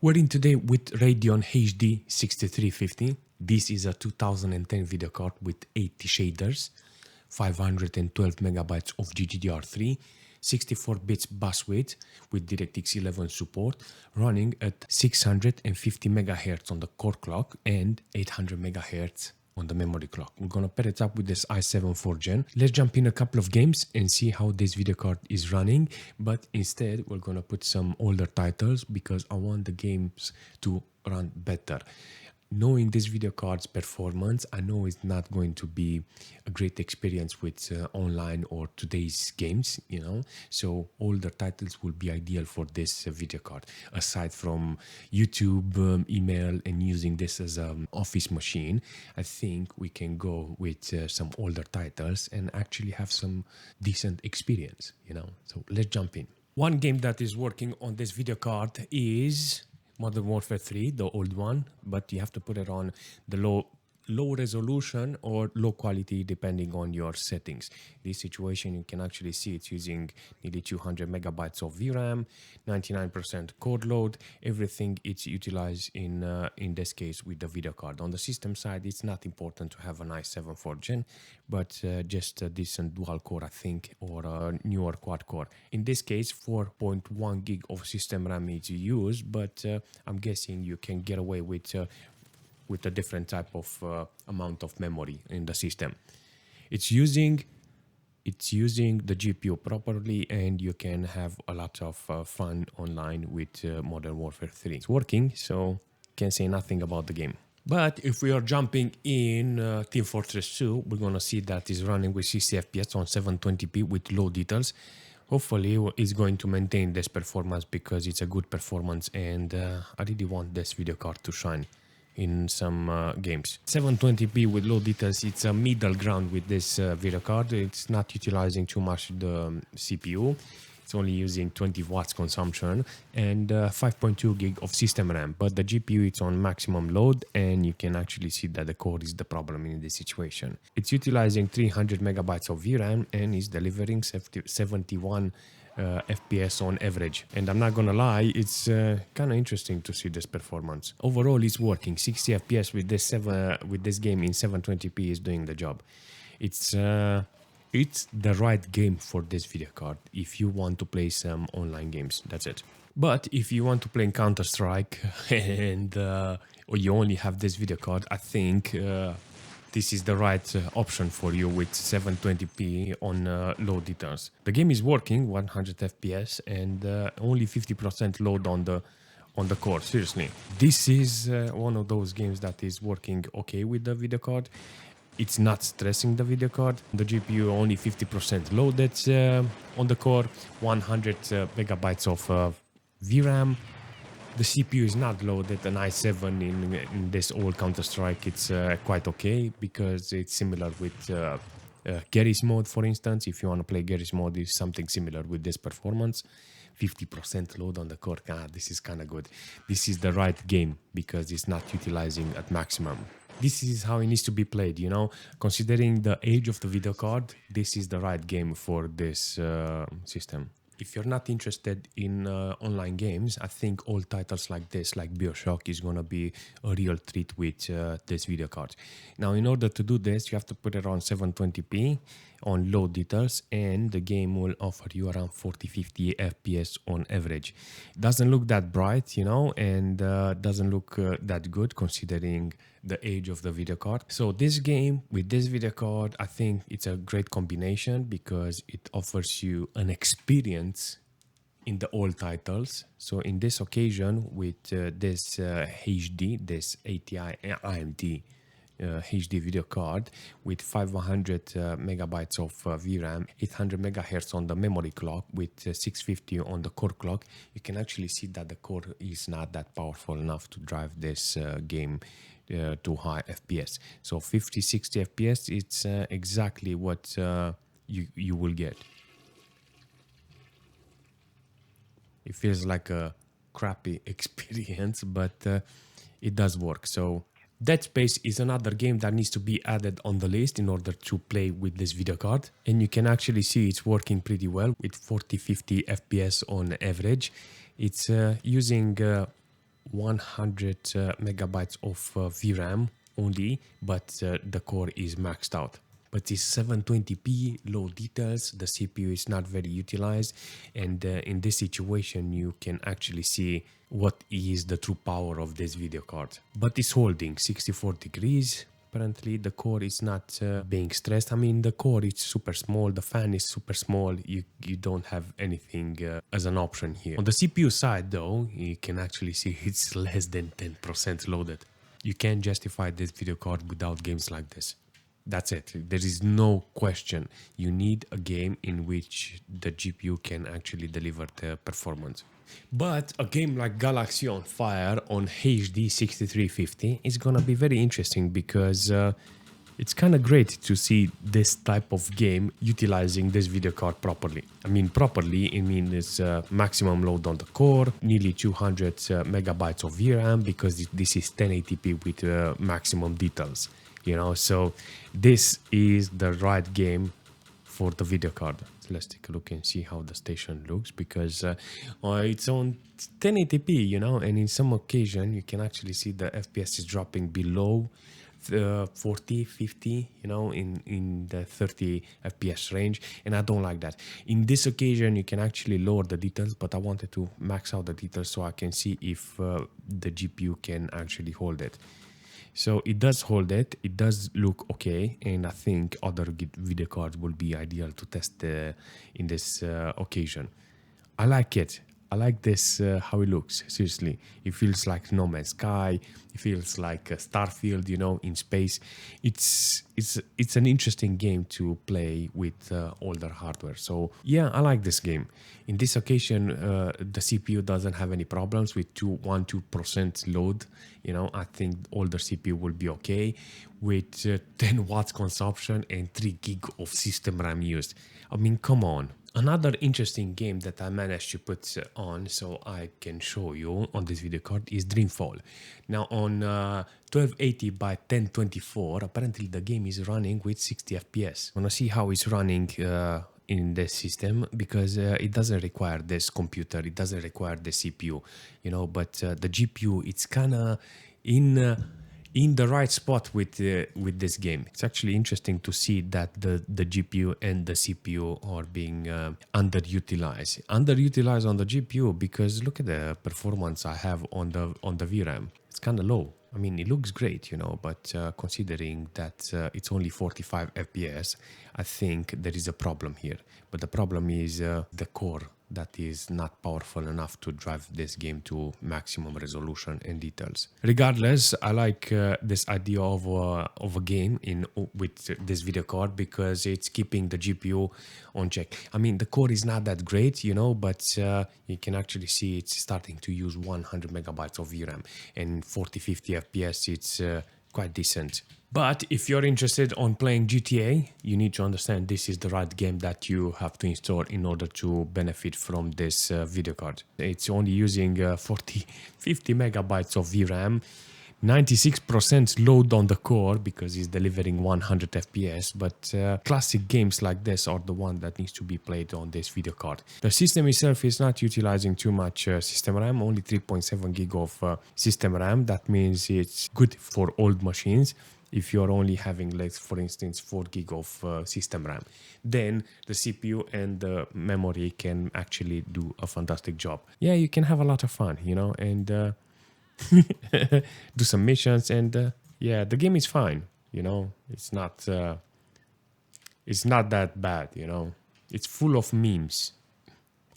We're in today with Radeon HD 6350. This is a 2010 video card with 80 shaders, 512 megabytes of GDDR3, 64 bits bus width with DirectX 11 support, running at 650 megahertz on the core clock and 800 megahertz on the memory clock. We're gonna pair it up with this i7 4th gen. Let's jump in a couple of games and see how this video card is running, but instead we're gonna put some older titles because I want the games to run better. Knowing this video card's performance, I know it's not going to be a great experience with online or today's games, so older titles will be ideal for this video card. Aside from YouTube, email, and using this as an office machine, I think we can go with some older titles and actually have some decent experience, So let's jump in. One game that is working on this video card is Modern Warfare 3, the old one, but you have to put it on the low resolution or low quality depending on your settings. This situation, you can actually see it's using nearly 200 megabytes of VRAM, 99% code load, everything it's utilized in this case with the video card. On the system side, it's not important to have an i7 4th gen, but just a decent dual core, I think, or a newer quad core. In this case, 4.1 gig of system RAM is used, but I'm guessing you can get away with a different type of amount of memory in the system. It's using the GPU properly, and you can have a lot of fun online with Modern Warfare 3. It's working, so can't say nothing about the game. But if we are jumping in Team Fortress 2, we're gonna see that it's running with 60 FPS on 720p with low details. Hopefully it's going to maintain this performance because it's a good performance, and I really want this video card to shine in some games. 720p with low details, it's a middle ground with this video card. It's not utilizing too much the CPU. It's only using 20 watts consumption and 5.2 gig of system RAM, but the GPU it's on maximum load, and you can actually see that the core is the problem in this situation. It's utilizing 300 megabytes of VRAM and is delivering 71 FPS on average, and I'm not gonna lie, it's kind of interesting to see this performance. Overall, it's working. 60 FPS with this game in 720p is doing the job. It's the right game for this video card if you want to play some online games. That's it. But if you want to play Counter-Strike and or you only have this video card, I think this is the right option for you with 720p on low details. The game is working 100 FPS and only 50% load on the core. Seriously, this is one of those games that is working okay with the video card. It's not stressing the video card. The GPU only 50% loaded on the core, 100 megabytes of VRAM. The CPU is not loaded. An i7 in this old Counter-Strike, it's quite okay because it's similar with Garry's mode, for instance. If you want to play Garry's mode, it's something similar with this performance. 50% load on the core. This is kind of good. This is the right game because it's not utilizing at maximum. This is how it needs to be played, Considering the age of the video card, this is the right game for this system. If you're not interested in online games, I think all titles like this, like BioShock, is going to be a real treat with this video card. Now, in order to do this, you have to put it on 720p on low details, and the game will offer you around 40-50 FPS on average. It doesn't look that bright, and doesn't look that good considering the age of the video card. So this game with this video card, I think it's a great combination because it offers you an experience in the old titles. So in this occasion with this HD, this ATI AMD HD video card with 500 megabytes of VRAM, 800 megahertz on the memory clock with 650 on the core clock, you can actually see that the core is not that powerful enough to drive this game to high FPS. So 50-60 FPS, it's exactly what you will get. It feels like a crappy experience, but it does work. So Dead Space is another game that needs to be added on the list in order to play with this video card. And you can actually see it's working pretty well with 40-50 FPS on average. It's using 100 megabytes of VRAM only, but the core is maxed out. But it's 720p, low details, the CPU is not very utilized, and in this situation you can actually see what is the true power of this video card. But it's holding 64 degrees. Apparently the core is not being stressed. I mean, the core is super small, the fan is super small, you don't have anything as an option here. On the CPU side though, you can actually see it's less than 10% loaded. You can't justify this video card without games like this. That's it. There is no question. You need a game in which the GPU can actually deliver the performance. But a game like Galaxy on Fire on HD 6350 is gonna be very interesting because it's kind of great to see this type of game utilizing this video card properly. I mean properly, I mean it's maximum load on the core, nearly 200 megabytes of VRAM because this is 1080p with maximum details. You know, so this is the right game for the video card. So let's take a look and see how the station looks because it's on 1080p, you know, and in some occasion you can actually see the FPS is dropping below 40, 50, you know, in the 30 FPS range, and I don't like that. In this occasion you can actually lower the details, but I wanted to max out the details so I can see if the GPU can actually hold it. So it does hold it, it does look okay, and I think other video cards will be ideal to test in this occasion. I like it. I like this, how it looks, seriously. It feels like No Man's Sky, it feels like Starfield, you know, in space. It's an interesting game to play with older hardware. So yeah, I like this game. In this occasion, the CPU doesn't have any problems with 2% load. You know, I think older CPU will be okay with 10 watts consumption and 3 gig of system RAM used. I mean, come on. Another interesting game that I managed to put on so I can show you on this video card is Dreamfall. Now on 1280 by 1024, apparently the game is running with 60 FPS. I want to see how it's running in this system because it doesn't require this computer, it doesn't require the CPU, you know, but the GPU, it's kind of in the right spot with this game. It's actually interesting to see that the GPU and the CPU are being underutilized on the GPU because look at the performance I have on the VRAM. It's kind of low. I mean, it looks great, you know, but considering that it's only 45 FPS, I think there is a problem here. But the problem is the core that is not powerful enough to drive this game to maximum resolution and details. Regardless, I like this idea of a game with this video card because it's keeping the GPU on check. I mean, the core is not that great, you know, but you can actually see it's starting to use 100 megabytes of VRAM and 40-50 FPS. It's quite decent. But if you're interested on playing GTA, you need to understand this is the right game that you have to install in order to benefit from this video card. It's only using 40-50 megabytes of VRAM, 96% load on the core because it's delivering 100 FPS, but classic games like this are the one that needs to be played on this video card. The system itself is not utilizing too much system RAM, only 3.7 gig of system RAM. That means it's good for old machines. If you're only having, like, for instance, 4 gig of system RAM, then the CPU and the memory can actually do a fantastic job. Yeah, you can have a lot of fun, you know, and do some missions, and yeah, the game is fine, you know. It's not that bad, you know. It's full of memes.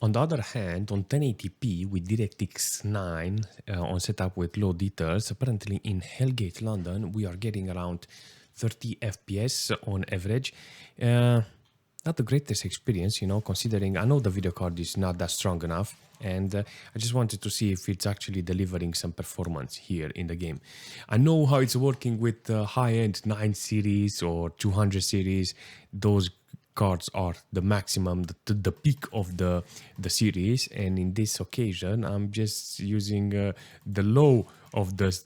On the other hand, on 1080p with DirectX 9 on setup with low details, apparently in Hellgate London we are getting around 30 FPS on average. Not the greatest experience, you know, considering I know the video card is not that strong enough, and I just wanted to see if it's actually delivering some performance here in the game. I know how it's working with high-end 9 series or 200 series. Those cards are the maximum, the peak of the series, and in this occasion I'm just using the low of the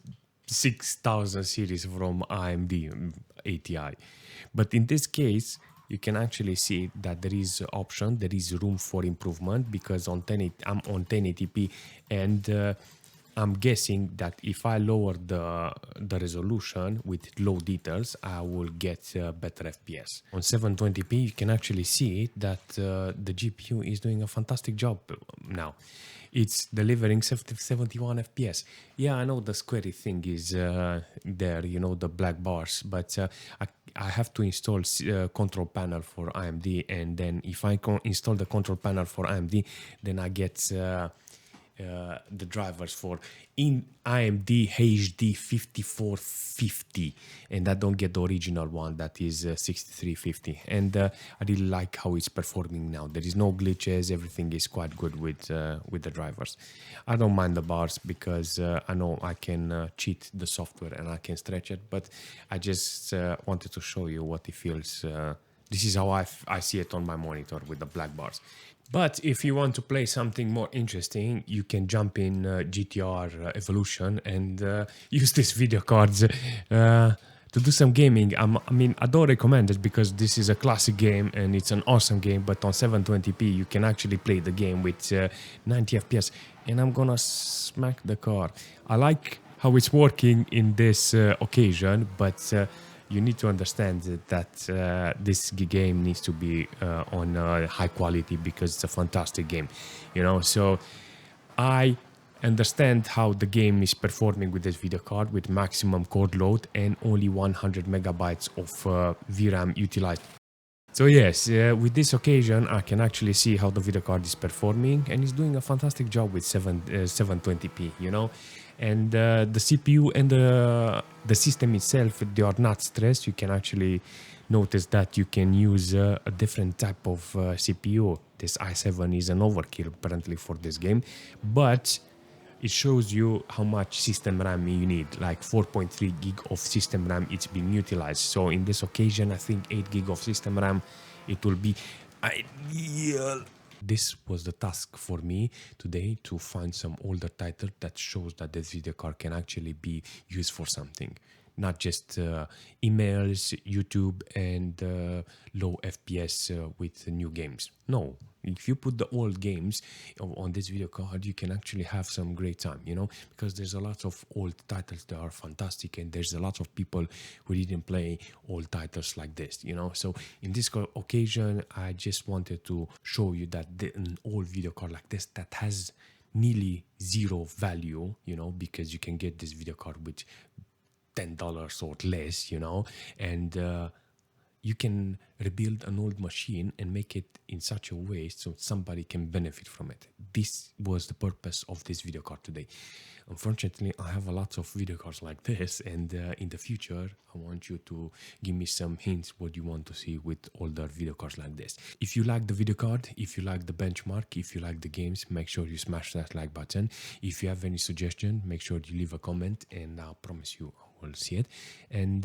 6000 series from AMD ATI. But in this case you can actually see that there is room for improvement because I'm on 1080p, and I'm guessing that if I lower the resolution with low details, I will get better FPS. On 720p, you can actually see that the GPU is doing a fantastic job now. It's delivering 71 FPS. Yeah, I know the squarey thing is there, you know, the black bars, but I have to install control panel for AMD, and then if I install the control panel for AMD, then I get the drivers for in AMD HD 5450, and I don't get the original one that is 6350. And I really like how it's performing now. There is no glitches. Everything is quite good with the drivers. I don't mind the bars because I know I can cheat the software and I can stretch it, but I just wanted to show you what it feels. This is how I see it on my monitor with the black bars. But if you want to play something more interesting, you can jump in GTR Evolution and use these video cards to do some gaming. I don't recommend it because this is a classic game and it's an awesome game, but on 720p you can actually play the game with 90 FPS. And I'm gonna smack the car. I like how it's working in this occasion, but you need to understand that this game needs to be on high quality because it's a fantastic game, you know. So I understand how the game is performing with this video card with maximum code load and only 100 megabytes of VRAM utilized. So yes, with this occasion, I can actually see how the video card is performing, and it's doing a fantastic job with 720p, you know. And the CPU and the system itself, they are not stressed. You can actually notice that you can use a different type of CPU. This i7 is an overkill apparently for this game, but it shows you how much system RAM you need, like 4.3 gig of system RAM it's being utilized. So in this occasion, I think 8 gig of system RAM, it will be ideal. This was the task for me today, to find some older title that shows that this video card can actually be used for something. Not just emails, YouTube, and low FPS with new games. No, if you put the old games on this video card, you can actually have some great time, you know, because there's a lot of old titles that are fantastic, and there's a lot of people who didn't play old titles like this, you know. So in this occasion, I just wanted to show you that an old video card like this that has nearly zero value, you know, because you can get this video card with $10 or less, you know, and you can rebuild an old machine and make it in such a way so somebody can benefit from it. This was the purpose of this video card today. Unfortunately, I have a lot of video cards like this, and in the future, I want you to give me some hints what you want to see with older video cards like this. If you like the video card, if you like the benchmark, if you like the games, make sure you smash that like button. If you have any suggestion, make sure you leave a comment, and I promise you I will see it. And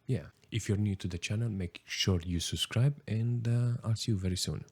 yeah, if you're new to the channel, make sure you subscribe, and I'll see you very soon.